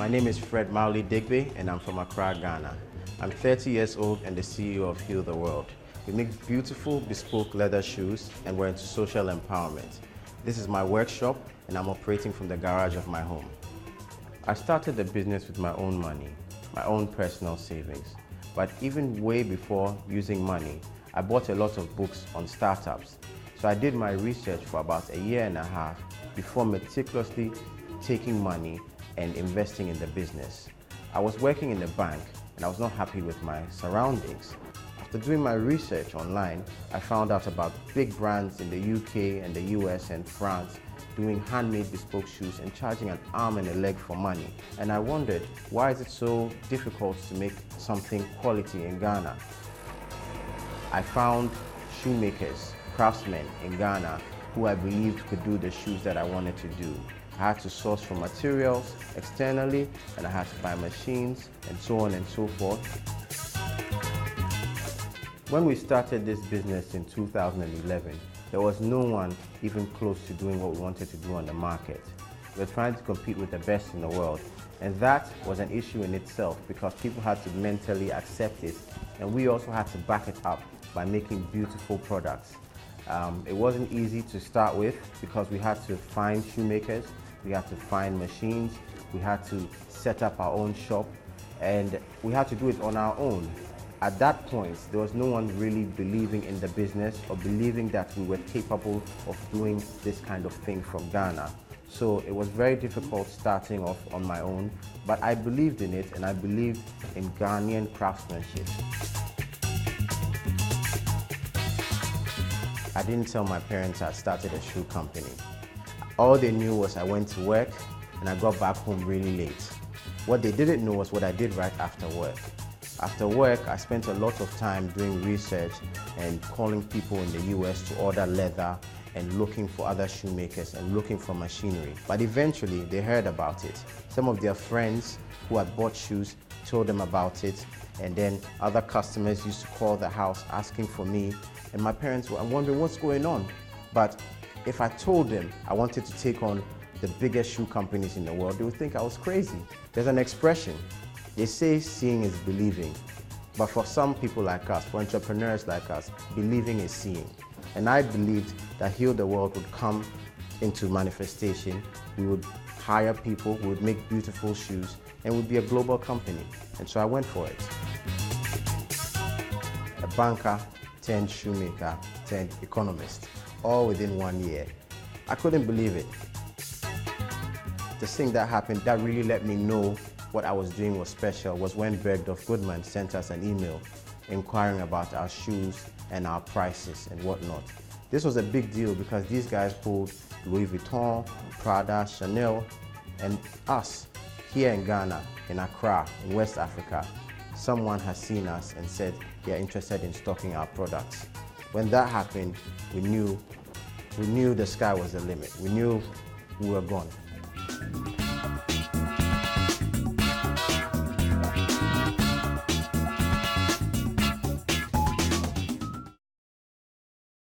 My name is Fred Mauli Digby and I'm from Accra, Ghana. I'm 30 years old and the CEO of Heal the World. We make beautiful bespoke leather shoes and we're into social empowerment. This is my workshop and I'm operating from the garage of my home. I started the business with my own money, my own personal savings. But even way before using money, I bought a lot of books on startups. So I did my research for about a year and a half before meticulously taking money and investing in the business. I was working in the bank and I was not happy with my surroundings. After doing my research online, I found out about big brands in the UK and the US and France doing handmade bespoke shoes and charging an arm and a leg for money. And I wondered, why is it so difficult to make something quality in Ghana? I found shoemakers, craftsmen in Ghana who I believed could do the shoes that I wanted to do. I had to source for materials externally and I had to buy machines and so on and so forth. When we started this business in 2011, there was no one even close to doing what we wanted to do on the market. We were trying to compete with the best in the world, and that was an issue in itself because people had to mentally accept it, and we also had to back it up by making beautiful products. It wasn't easy to start with because we had to find shoemakers, we had to find machines, we had to set up our own shop, and we had to do it on our own. At that point, there was no one really believing in the business or believing that we were capable of doing this kind of thing from Ghana. So it was very difficult starting off on my own, but I believed in it and I believed in Ghanaian craftsmanship. I didn't tell my parents I started a shoe company. All they knew was I went to work and I got back home really late. What they didn't know was what I did right after work. After work, I spent a lot of time doing research and calling people in the US to order leather and looking for other shoemakers and looking for machinery. But eventually, they heard about it. Some of their friends who had bought shoes told them about it, and then other customers used to call the house asking for me, and my parents were wondering what's going on. But if I told them I wanted to take on the biggest shoe companies in the world, they would think I was crazy. There's an expression. They say seeing is believing, but for some people like us, for entrepreneurs like us, believing is seeing. And I believed that Heal the World would come into manifestation. We would hire people, we would make beautiful shoes, and would be a global company. And so I went for it. A banker turned shoemaker turned economist, all within 1 year. I couldn't believe it. The thing that happened that really let me know what I was doing was special was when Bergdorf Goodman sent us an email inquiring about our shoes and our prices and whatnot. This was a big deal because these guys pulled Louis Vuitton, Prada, Chanel, and us here in Ghana, in Accra, in West Africa. Someone has seen us and said they're interested in stocking our products. When that happened, we knew the sky was the limit. We knew we were gone.